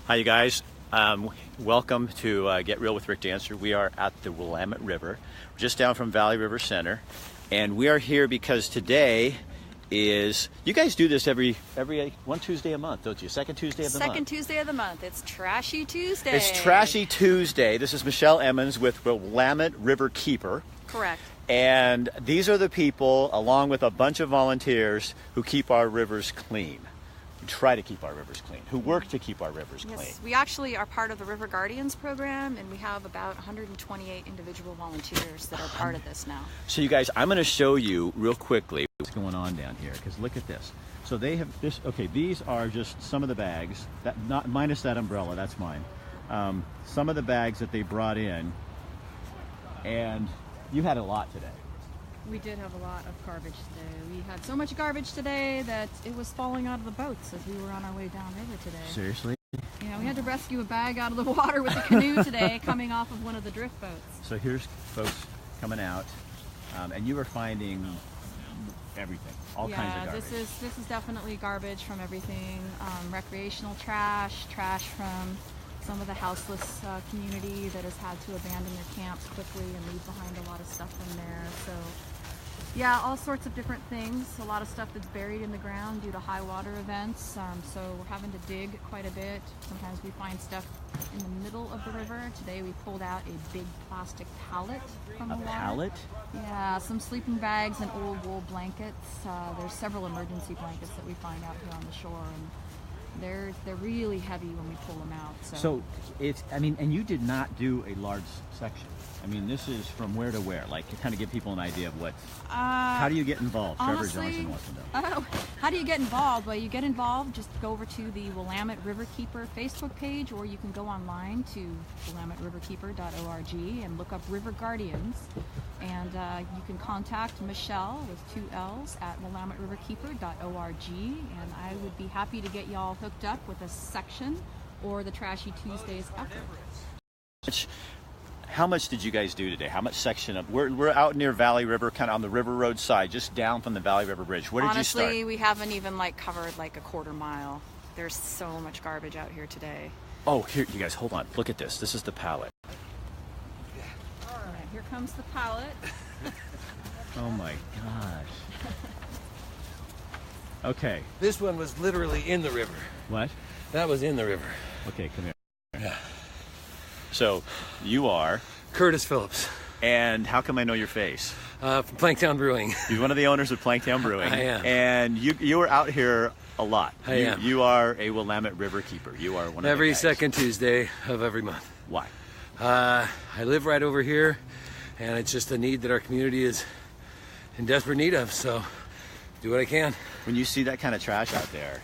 Hi, you guys. Welcome to Get Real with Rick Dancer. We are at the Willamette River, just down from Valley River Center, and we are here because today is, you guys do this every one Tuesday a month, don't you? Second Tuesday of the month. Second Tuesday of the month. It's Trashy Tuesday. It's Trashy Tuesday. This is Michelle Emmons with Willamette Riverkeeper. Correct. And these are the people, along with a bunch of volunteers, who keep our rivers clean. Try to keep our rivers clean, who work to keep our rivers clean. Yes, we actually are part of the River Guardians program, and we have about 128 individual volunteers that are part of this now. So you guys, I'm going to show you real quickly what's going on down here, because look at this. So they have this, okay, these are just some of the bags, that not minus that umbrella, that's mine. Some of the bags that they brought in, and you had a lot today. We did have a lot of garbage today. We had so much garbage today that it was falling out of the boats as we were on our way downriver today. Seriously? You know, we had to rescue a bag out of the water with a canoe today coming off of one of the drift boats. So here's folks coming out, and you were finding everything, all kinds of garbage. Yeah, this is definitely garbage from everything. Recreational trash from some of the houseless community that has had to abandon their camps quickly and leave behind a lot of stuff in there. So yeah, all sorts of different things. A lot of stuff that's buried in the ground due to high water events. So we're having to dig quite a bit. Sometimes we find stuff in the middle of the river. Today we pulled out a big plastic pallet from the water. A pallet? Yeah, some sleeping bags and old wool blankets. There's several emergency blankets that we find out here on the shore, and they're really heavy when we pull them out. So it's, I mean, and you did not do a large section. I mean, this is from where to where, like to kind of give people an idea of what, how do you get involved? Honestly, Trevor Johnson wants to know. How do you get involved? Well, you get involved, just go over to the Willamette Riverkeeper Facebook page, or you can go online to willametteriverkeeper.org and look up River Guardians, and you can contact Michelle with 2 L's at willametteriverkeeper.org, and I would be happy to get y'all hooked up with a section or the Trashy Tuesdays effort. How much did you guys do today? How much section of, we're out near Valley River, kind of on the River Road side, just down from the Valley River Bridge. Where did you start? Honestly, we haven't even covered like a quarter mile. There's so much garbage out here today. Oh, here, you guys, hold on. Look at this. This is the pallet. All right, here comes the pallet. Oh my gosh. Okay. This one was literally in the river. What? That was in the river. Okay, come here. Yeah. So, you are? Curtis Phillips. And how come I know your face? From Planktown Brewing. You're one of the owners of Planktown Brewing. I am. And you are out here a lot. I am. You are a Willamette Riverkeeper. You are one of every the guys. second Tuesday of every month. Why? I live right over here, and it's just a need that our community is in desperate need of, so do what I can. When you see that kind of trash out there,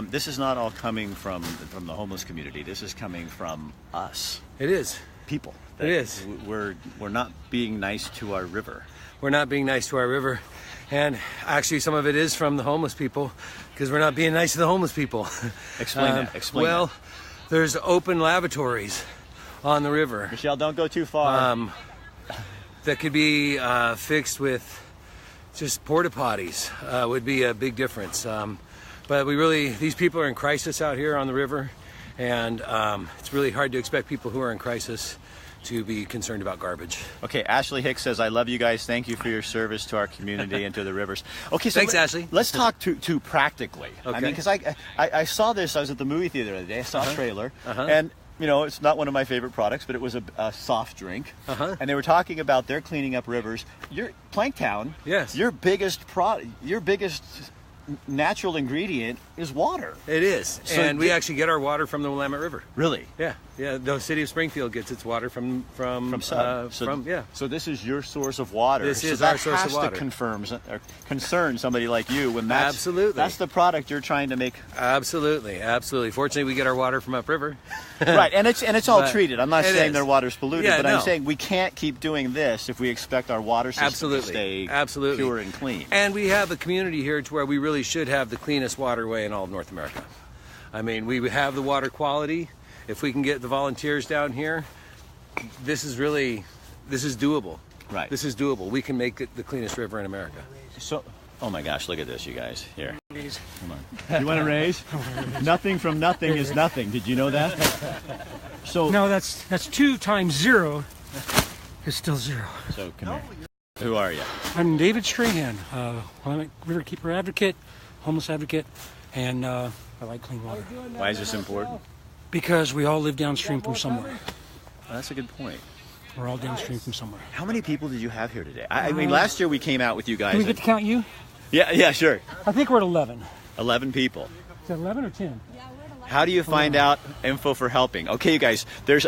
this is not all coming from the homeless community. This is coming from us. It is. People. It is. We're not being nice to our river. We're not being nice to our river. And actually some of it is from the homeless people, because we're not being nice to the homeless people. Explain that. Explain well, that. There's open lavatories on the river. Michelle, don't go too far. That could be fixed with just porta potties would be a big difference. But these people are in crisis out here on the river, and it's really hard to expect people who are in crisis to be concerned about garbage. Okay, Ashley Hicks says, I love you guys. Thank you for your service to our community and to the rivers. Okay, so thanks, Ashley. Let's talk to practically. Okay. I mean, because I saw this, I was at the movie theater the other day, I saw a trailer, and you know, it's not one of my favorite products, but it was a soft drink, and they were talking about they're cleaning up rivers. Planktown, yes, your biggest natural ingredient is water. It is, so and we actually get our water from the Willamette River. Really? Yeah. The city of Springfield gets its water from yeah. So this is your source of water. This is our source of water. That has to concern somebody like you when that's the product you're trying to make. Absolutely. Fortunately, we get our water from upriver. Right, and it's all treated. I'm not saying their water's polluted, but I'm saying we can't keep doing this if we expect our water system to stay pure and clean. And we have a community here to where we really should have the cleanest waterway in all of North America. I mean, we have the water quality. If we can get the volunteers down here, this is doable. Right. This is doable. We can make it the cleanest river in America. So, oh my gosh, look at this, you guys. Here. Hold on. You want to raise? Nothing from nothing is nothing. Did you know that? So No, that's 2 times 0 is still 0. So come here. Who are you? I'm David Strahan, Willamette Riverkeeper advocate, homeless advocate, and I like clean water. Why is this important? Because we all live downstream from somewhere. Oh, that's a good point. We're all downstream from somewhere. How many people did you have here today? I mean, last year we came out with you guys. Can we get to count you? Yeah, sure. I think we're at 11. 11 people. Is it 11 or 10? How do you find out info for helping? Okay, you guys, there's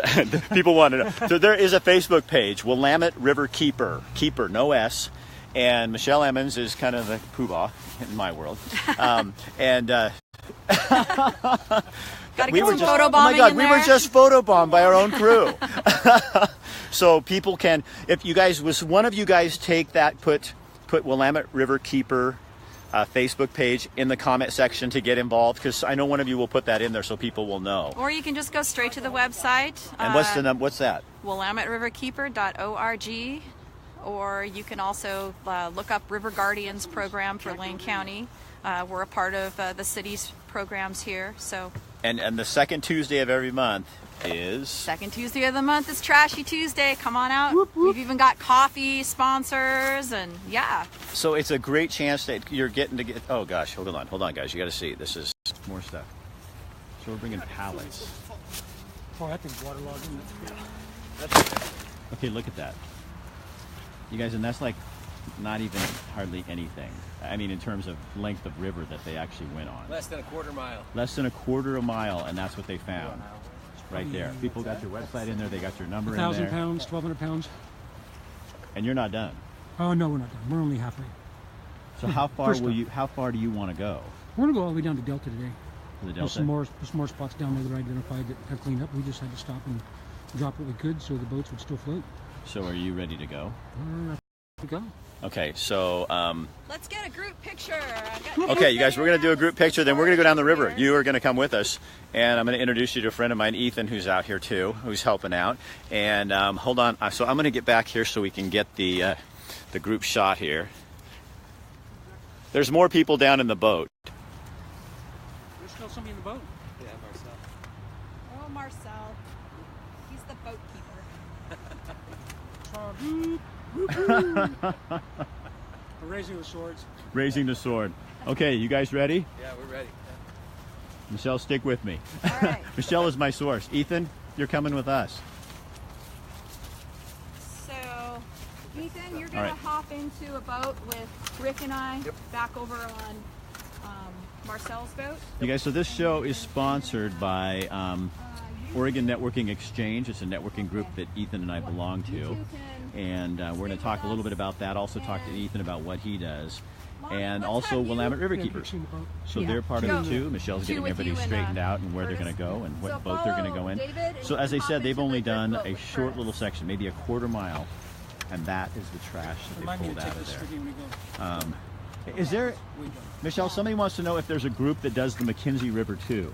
people want to know. So there is a Facebook page, Willamette Riverkeeper, keeper, no S, and Michelle Emmons is kind of the poobah in my world. Gotta we get were some just, photo oh my bombing God, in we there. were just photobombed by our own crew. So people can, if you guys, was one of you guys take that, put Willamette Riverkeeper Facebook page in the comment section to get involved, because I know one of you will put that in there so people will know. Or you can just go straight to the website. And what's that? WillametteRiverkeeper.org. Or you can also look up River Guardians program for Lane County. We're a part of the city's programs here. So. And the second Tuesday of every month is? Second Tuesday of the month is Trashy Tuesday. Come on out. Whoop, whoop. We've even got coffee sponsors, and yeah. So it's a great chance that you're getting to get. Oh gosh, hold on, guys. You got to see. This is more stuff. So we're bringing pallets. Oh, that thing's waterlogged. Okay, look at that. You guys, and that's like not even hardly anything. I mean, in terms of length of river that they actually went on. Less than a quarter mile. Less than a quarter of a mile, and that's what they found. Right there. People got your website in there. They got your number in there. 1,000 pounds, 1,200 pounds. And you're not done. Oh no, we're not done. We're only halfway. So how far will you? How far do you want to go? We're gonna go all the way down to Delta today. To the There's Delta. some more spots down there that I identified that have cleaned up. We just had to stop and drop what we could so the boats would still float. So are you ready to go? To go. Okay, so Let's get a group picture. okay, you guys, we're going to do a group picture, then we're going to go down the river. You are going to come with us, and I'm going to introduce you to a friend of mine, Ethan, who's out here too, who's helping out. And hold on, so I'm going to get back here so we can get the group shot here. There's more people down in the boat. There's still somebody in the boat? Yeah, Marcel. Oh, Marcel. He's the boat keeper. We're raising the swords. Raising the sword. Okay, you guys ready? Yeah, we're ready. Michelle, stick with me. All right. Michelle is my source. Ethan, you're coming with us. So, Ethan, you're going to hop into a boat with Rick and I back over on Marcel's boat. You guys, so this show is sponsored by Oregon Networking Exchange. It's a networking group that Ethan and I belong to. And we're going to talk a little bit about that. Also talk to Ethan about what he does. And also Willamette Riverkeepers. So they're part of it too. Michelle's getting everybody straightened out and where they're going to go and what boat they're going to go in. So as I said, they've only done a short little section, maybe a quarter mile. And that is the trash that they pulled out of there. Is there, Michelle, somebody wants to know if there's a group that does the McKenzie River too.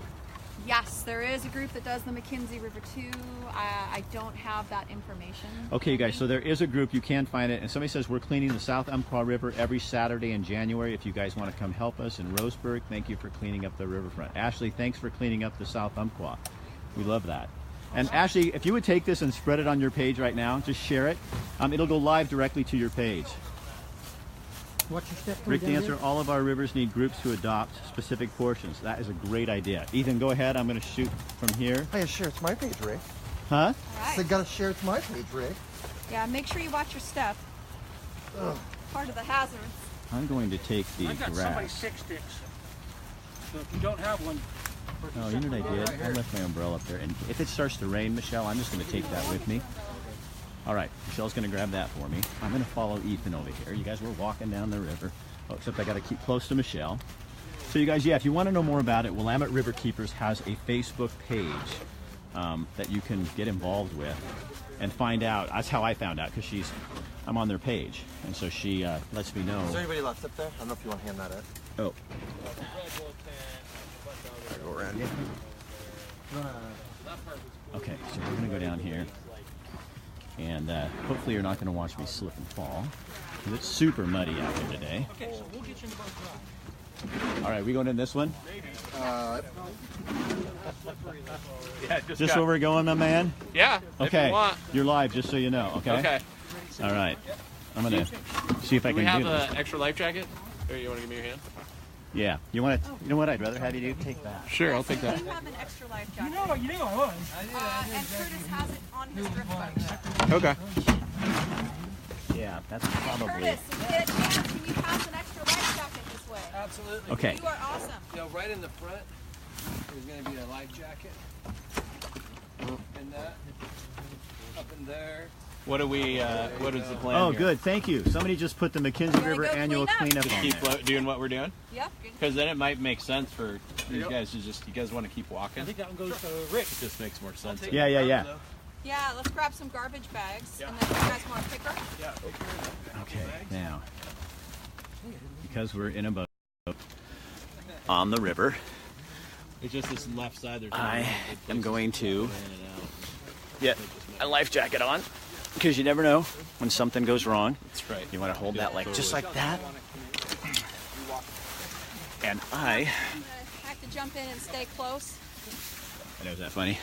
Yes, there is a group that does the McKenzie River too. I don't have that information. Okay, guys, so there is a group. You can find it. And somebody says we're cleaning the South Umpqua River every Saturday in January. If you guys want to come help us in Roseburg, thank you for cleaning up the riverfront. Ashley, thanks for cleaning up the South Umpqua. We love that. And Ashley, if you would take this and spread it on your page right now, just share it. It'll go live directly to your page. What's your step? Rick Dancer, all of our rivers need groups to adopt specific portions. That is a great idea. Ethan, go ahead. I'm going to shoot from here. I gotta share it to my page, Rick. Huh? All right. I gotta share it to my page, Rick. Yeah, make sure you watch your step. Ugh. Part of the hazards. I'm going to take the I've got somebody's grass. 6 sticks. So if you don't have one, Oh, you know what I did? I left my umbrella up there. And if it starts to rain, Michelle, I'm just going to take that with me. All right, Michelle's going to grab that for me. I'm going to follow Ethan over here. You guys, we're walking down the river. Oh, except I got to keep close to Michelle. So you guys, yeah, if you want to know more about it, Willamette Riverkeepers has a Facebook page that you can get involved with and find out. That's how I found out, because I'm on their page. And so she lets me know. Is there anybody left up there? I don't know if you want to hand that out. Oh. Go around here. Okay, so we're going to go down here. And hopefully you're not going to watch me slip and fall, because it's super muddy out here today. okay, so we'll get you in the boat dry. All right, we going in this one? Yeah, Just where we're going, my man? Yeah. Okay. If you want. You're live, just so you know, okay? Okay. All right. I'm going to see if I Do we can have do this. an extra life jacket? Or you want to give me your hand? Yeah. You want to? You know what? I'd rather have you take that. Sure, I'll take that. You have an extra life jacket. You knew I was. And Curtis has it on his drift boat. Okay. Yeah, that's probably. Curtis, if you get a chance, can you pass an extra life jacket this way? Absolutely. Okay. You are awesome. You know, right in the front, there's going to be a life jacket. And that. Up in there. What do we? What is the plan? Oh, here? good. Thank you. Somebody just put the McKinsey Wanna River go annual clean up? cleanup on Keep there. doing what we're doing. Yep. Because then it might make sense for you guys to just. You guys want to keep walking? I think that one goes to Rick. It just makes more sense. Yeah, yeah, yeah. Yeah, let's grab some garbage bags, and then you guys want a picker? Okay, now, because we're in a boat on the river, It's just this left side. There's I am going to get a life jacket on, because you never know when something goes wrong. That's right. You want to hold that like just like that. And I I'm gonna have to jump in and stay close. know, is that funny?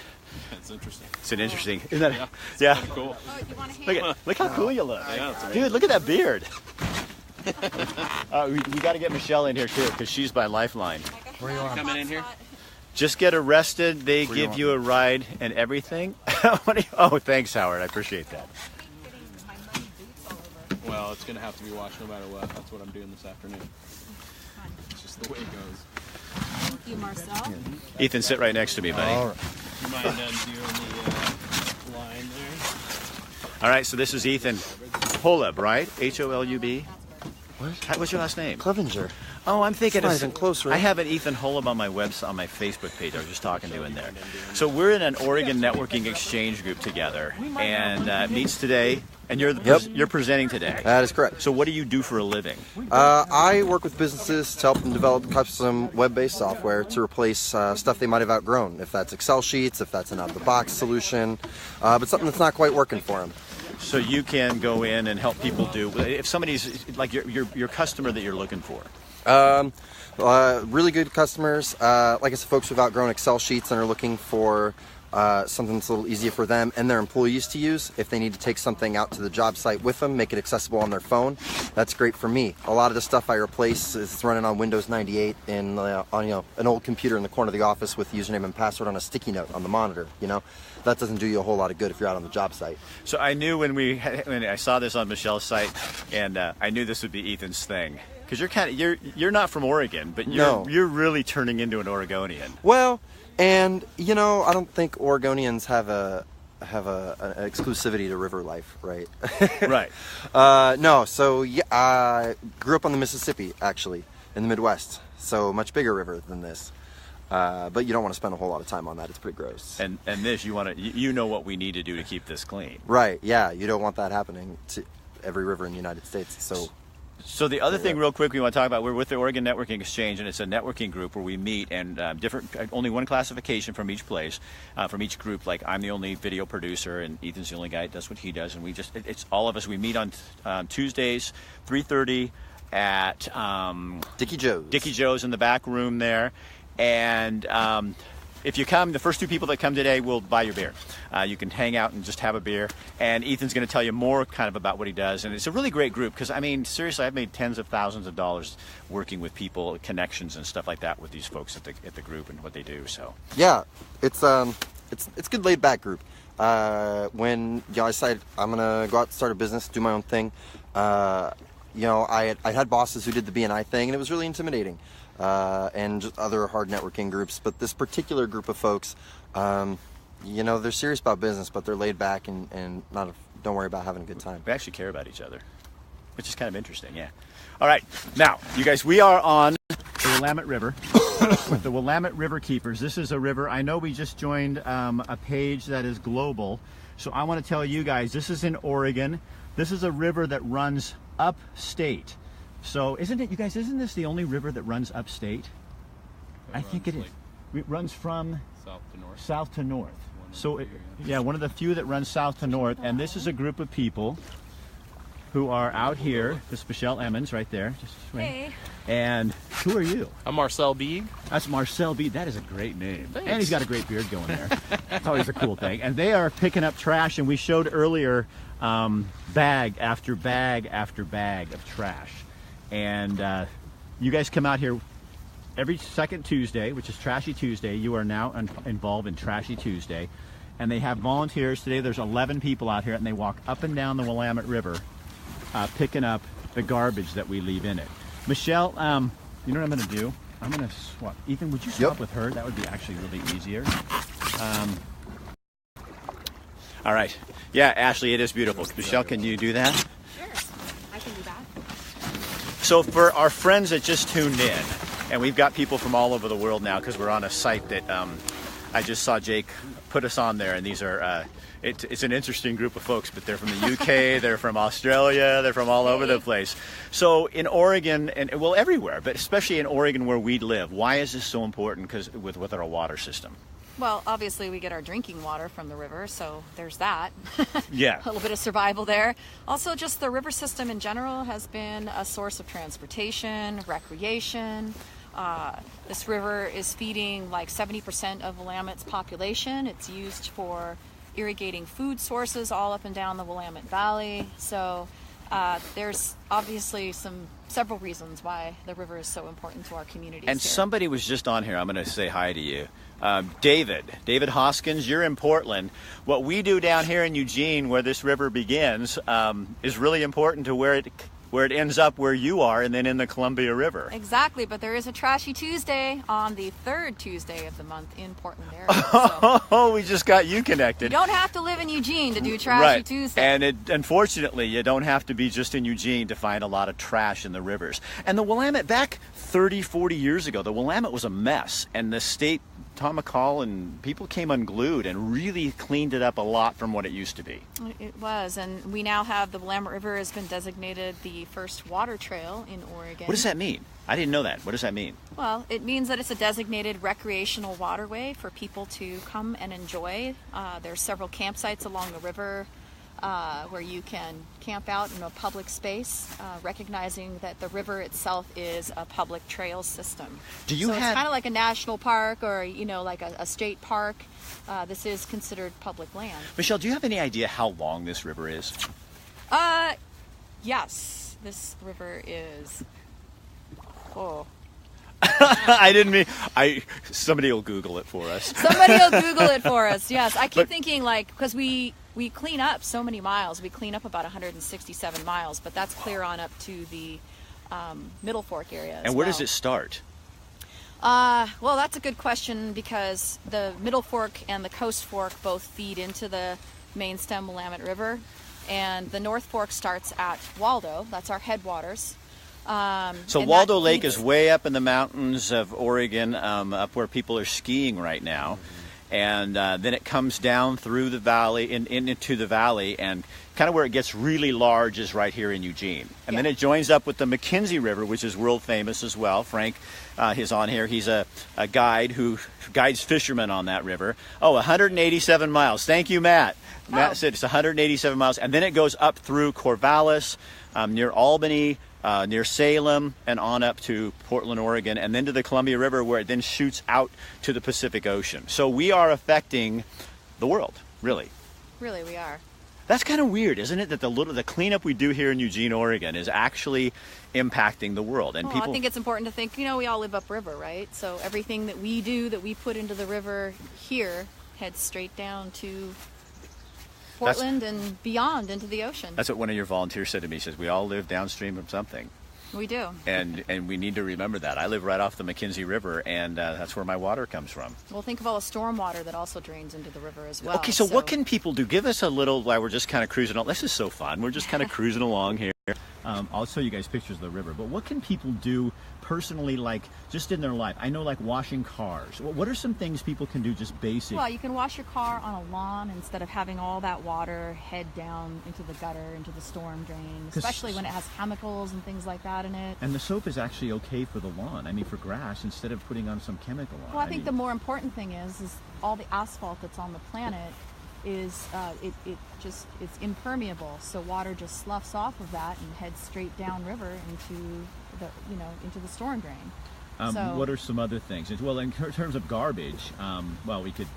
That's interesting. It's an interesting, isn't that? Yeah. Cool. Oh, you want a hand? Look how cool you look. Yeah, that's Dude, look at that beard. We got to get Michelle in here too, because she's my lifeline. Where you Coming in here? Just get arrested, they give you a ride and everything. Oh, thanks, Howard. I appreciate that. Well, it's gonna have to be watched no matter what. That's what I'm doing this afternoon. It's just the way it goes. Thank you, Marcel. Ethan, sit right next to me, buddy. All right. You mind doing the line there? All right, so this is Ethan Holub, right? Holub. What's your last name? Clevenger. Oh, I'm thinking It's not of, even close, right? I have an Ethan Holub on my website, on my Facebook page. I was just talking to him there. So we're in an Oregon networking exchange group together, and it meets today. And you're presenting today. That is correct. So what do you do for a living? I work with businesses to help them develop custom web-based software to replace stuff they might have outgrown. If that's Excel sheets, if that's an out-of-the-box solution, but something that's not quite working for them. So you can go in and help people do. If somebody's like your customer that you're looking for. Really good customers, like I said, folks who've outgrown Excel sheets and are looking for something that's a little easier for them and their employees to use. If they need to take something out to the job site with them, make it accessible on their phone, that's great for me. A lot of the stuff I replace is running on Windows 98 and on an old computer in the corner of the office with username and password on a sticky note on the monitor. That doesn't do you a whole lot of good if you're out on the job site. So I knew when I saw this on Michelle's site, and I knew this would be Ethan's thing, because you're not from Oregon, but you're really turning into an Oregonian. Well, and I don't think Oregonians have an exclusivity to river life, right? Right. No. So yeah, I grew up on the Mississippi, actually, in the Midwest. So much bigger river than this. But you don't want to spend a whole lot of time on that. It's pretty gross. And this, you know what we need to do to keep this clean. Right. Yeah. You don't want that happening to every river in the United States. So the other thing, real quick, we want to talk about, we're with the Oregon Networking Exchange, and it's a networking group where we meet, and only one classification from each place, from each group. Like, I'm the only video producer, and Ethan's the only guy that does what he does, and it's all of us. We meet on Tuesdays, 3:30 at Dickie Joe's. Dickie Joe's in the back room there, and if you come, the first two people that come today will buy your beer. You can hang out and just have a beer. And Ethan's going to tell you more kind of about what he does. And it's a really great group because, seriously, I've made tens of thousands of dollars working with people, connections and stuff like that with these folks at the group and what they do. So yeah, it's a good laid back group. When I decided I'm gonna go out and start a business, do my own thing. I had bosses who did the BNI thing, and it was really intimidating. And just other hard networking groups, but this particular group of folks, they're serious about business, but they're laid back and don't worry about having a good time. we actually care about each other, which is kind of interesting, yeah. All right, now, you guys, we are on the Willamette River with the Willamette Riverkeepers. This is a river. I know we just joined a page that is global, so I want to tell you guys, this is in Oregon. This is a river that runs upstate. So isn't this the only river that runs upstate? I think it is. It runs from south to north. So one of the few that runs south to north. And this is a group of people who are out here. This is Michelle Emmons right there. Just swing. Hey. And who are you? I'm Marcel Beeg. That's Marcel B. That is a great name. Thanks. And he's got a great beard going there. That's always a cool thing. And they are picking up trash, and we showed earlier bag after bag after bag of trash. And you guys come out here every second Tuesday, which is Trashy Tuesday. You are now involved in Trashy Tuesday. And they have volunteers. Today there's 11 people out here, and they walk up and down the Willamette River picking up the garbage that we leave in it. Michelle, you know what I'm going to do? I'm going to swap. Ethan, would you swap with her? That would be actually really easier. All right. Yeah, Ashley, it is beautiful. Michelle, can you do that? Sure, I can do that. So for our friends that just tuned in, and we've got people from all over the world now because we're on a site that I just saw Jake put us on there, and these are it's an interesting group of folks, but they're from the UK, they're from Australia, they're from all over the place. So in Oregon, and well, everywhere, but especially in Oregon where we live, why is this so important? Because with our water system. Well, obviously we get our drinking water from the river, so there's that. Yeah. A little bit of survival there. Also, just the river system in general has been a source of transportation, recreation. This river is feeding like 70% of Willamette's population. It's used for irrigating food sources all up and down the Willamette Valley. So there's obviously several reasons why the river is so important to our communities. And here. Somebody was just on here. I'm going to say hi to you. David Hoskins, you're in Portland. What we do down here in Eugene, where this river begins, is really important to where it ends up where you are, and then in the Columbia River. Exactly, but there is a Trashy Tuesday on the third Tuesday of the month in Portland area. So Oh, we just got you connected. you don't have to live in Eugene to do Trashy Tuesday. And unfortunately, you don't have to be just in Eugene to find a lot of trash in the rivers. And the Willamette, back 30, 40 years ago, the Willamette was a mess, and the state, Tom McCall and people came unglued and really cleaned it up a lot from what it used to be. It was, and we now have the Willamette River has been designated the first water trail in Oregon. What does that mean? I didn't know that. What does that mean? Well, it means that it's a designated recreational waterway for people to come and enjoy. There's several campsites along the river where you can camp out in a public space, recognizing that the river itself is a public trail system. It's kind of like a national park or, like a state park. This is considered public land. Michelle, do you have any idea how long this river is? Yes, this river is... Oh. I didn't mean... Somebody will Google it for us. Somebody will Google it for us, yes. I keep thinking, because we clean up so many miles. We clean up about 167 miles, but that's clear on up to the Middle Fork area And where does it start? Well, that's a good question because the Middle Fork and the Coast Fork both feed into the main stem Willamette River, and the North Fork starts at Waldo. That's our headwaters. So Waldo Lake is way up in the mountains of Oregon, up where people are skiing right now. And then it comes down through the valley, into the valley, and kind of where it gets really large is right here in Eugene. And then it joins up with the McKenzie River, which is world famous as well. Frank is on here. He's a guide who guides fishermen on that river. Oh, 187 miles. Thank you, Matt. Matt said it's 187 miles. And then it goes up through Corvallis, near Albany, near Salem, and on up to Portland, Oregon, and then to the Columbia River, where it then shoots out to the Pacific Ocean. So we are affecting the world, really. Really, we are. That's kind of weird, isn't it? That the cleanup we do here in Eugene, Oregon, is actually impacting the world. And I think it's important to think, we all live upriver, right? So everything that we do, that we put into the river here, heads straight down to Portland and beyond into the ocean. That's what one of your volunteers said to me. He says, we all live downstream from something. We do. And we need to remember that. I live right off the McKenzie River, and that's where my water comes from. Well, think of all the storm water that also drains into the river as well. Okay, so what can people do? Give us a little, while we're just kind of cruising on. This is so fun. We're just kind of cruising along here. I'll show you guys pictures of the river, but what can people do personally, like just in their life? I know, like washing cars. What are some things people can do just basic? Well, you can wash your car on a lawn instead of having all that water head down into the gutter, into the storm drain, especially when it has chemicals and things like that in it. And the soap is actually okay for the lawn. I mean, for grass, instead of putting on some chemical on. Well, I think the more important thing is all the asphalt that's on the planet is it's impermeable, so water just sloughs off of that and heads straight downriver into the storm drain. What are some other things? Well, in terms of garbage, well, we could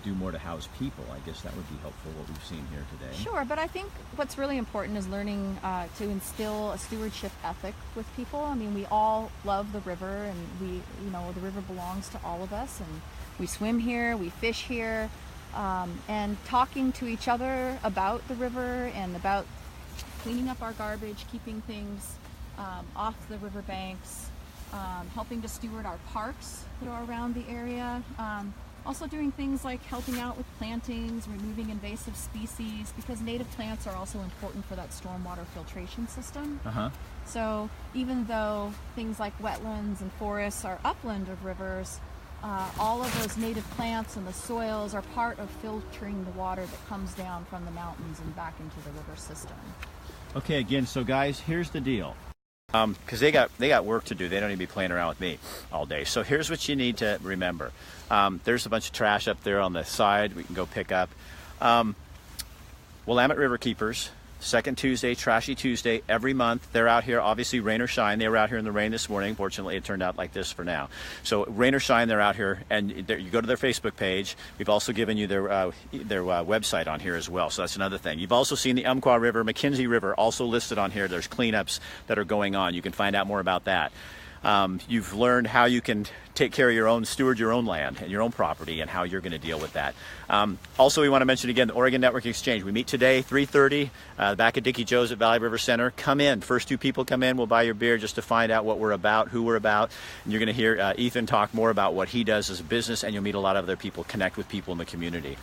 do more to house people. I guess that would be helpful, what we've seen here today. Sure, but I think what's really important is learning to instill a stewardship ethic with people. I mean, we all love the river, and the river belongs to all of us, and we swim here, we fish here, and talking to each other about the river and about cleaning up our garbage, keeping things off the riverbanks, helping to steward our parks that are around the area. Also doing things like helping out with plantings, removing invasive species, because native plants are also important for that stormwater filtration system. So even though things like wetlands and forests are upland of rivers, all of those native plants and the soils are part of filtering the water that comes down from the mountains and back into the river system. Okay, again, so guys, here's the deal. Because they got work to do. They don't need to be playing around with me all day. So here's what you need to remember. There's a bunch of trash up there on the side we can go pick up. Willamette Riverkeepers, second Tuesday, Trashy Tuesday, every month. They're out here, obviously rain or shine. They were out here in the rain this morning. Fortunately, it turned out like this for now. So rain or shine, they're out here, and you go to their Facebook page. We've also given you their website on here as well. So that's another thing. You've also seen the Umpqua River, McKenzie River, also listed on here. There's cleanups that are going on. You can find out more about that. You've learned how you can take care of your own, steward your own land and your own property, and how you're going to deal with that. Also, we want to mention again the Oregon Network Exchange. We meet today, 3:30, back at Dickie Joe's at Valley River Center. Come in. First two people come in. We'll buy your beer just to find out what we're about, who we're about. And you're going to hear Ethan talk more about what he does as a business, and you'll meet a lot of other people, connect with people in the community.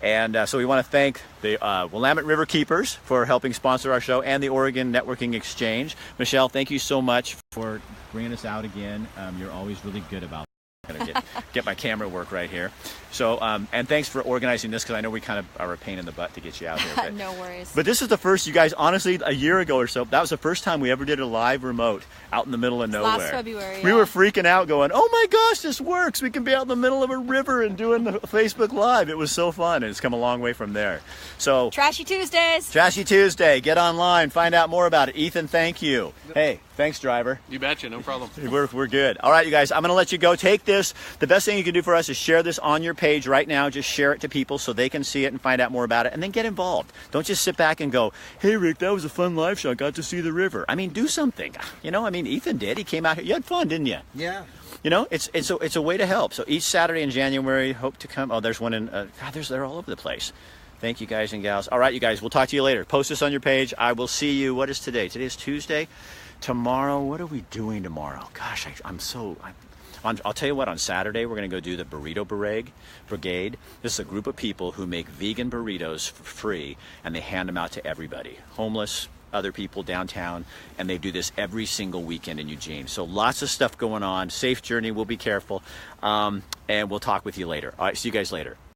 And so we want to thank the Willamette Riverkeepers for helping sponsor our show, and the Oregon Networking Exchange. Michelle, thank you so much for bringing us out again. You're always really good about I'm gonna get my camera work right here. So, and thanks for organizing this, because I know we kind of are a pain in the butt to get you out here. But, no worries. But this is the first, you guys, honestly, a year ago or so, that was the first time we ever did a live remote out in the middle of nowhere. Last February, We were freaking out going, oh my gosh, this works. We can be out in the middle of a river and doing the Facebook Live. It was so fun, and it's come a long way from there. So, Trashy Tuesdays. Trashy Tuesday. Get online, find out more about it. Ethan, thank you. Hey, thanks, driver. You betcha, no problem. We're good. All right, you guys, I'm going to let you go. Take this. The best thing you can do for us is share this on your page right now. Just share it to people so they can see it and find out more about it, and then get involved. Don't just sit back and go, hey, Rick, that was a fun live shot. Got to see the river. I mean, do something. Ethan did. He came out here. You had fun, didn't you? Yeah. It's a way to help. So each Saturday in January, hope to come. Oh, there's one in, they're all over the place. Thank you, guys and gals. All right, you guys, we'll talk to you later. Post this on your page. I will see you. What is today? Today is Tuesday. Tomorrow, what are we doing tomorrow? Gosh, I'll tell you what, on Saturday, we're going to go do the Burrito Brigade. This is a group of people who make vegan burritos for free, and they hand them out to everybody. Homeless, other people downtown, and they do this every single weekend in Eugene. So lots of stuff going on. Safe journey. We'll be careful. And we'll talk with you later. All right, see you guys later.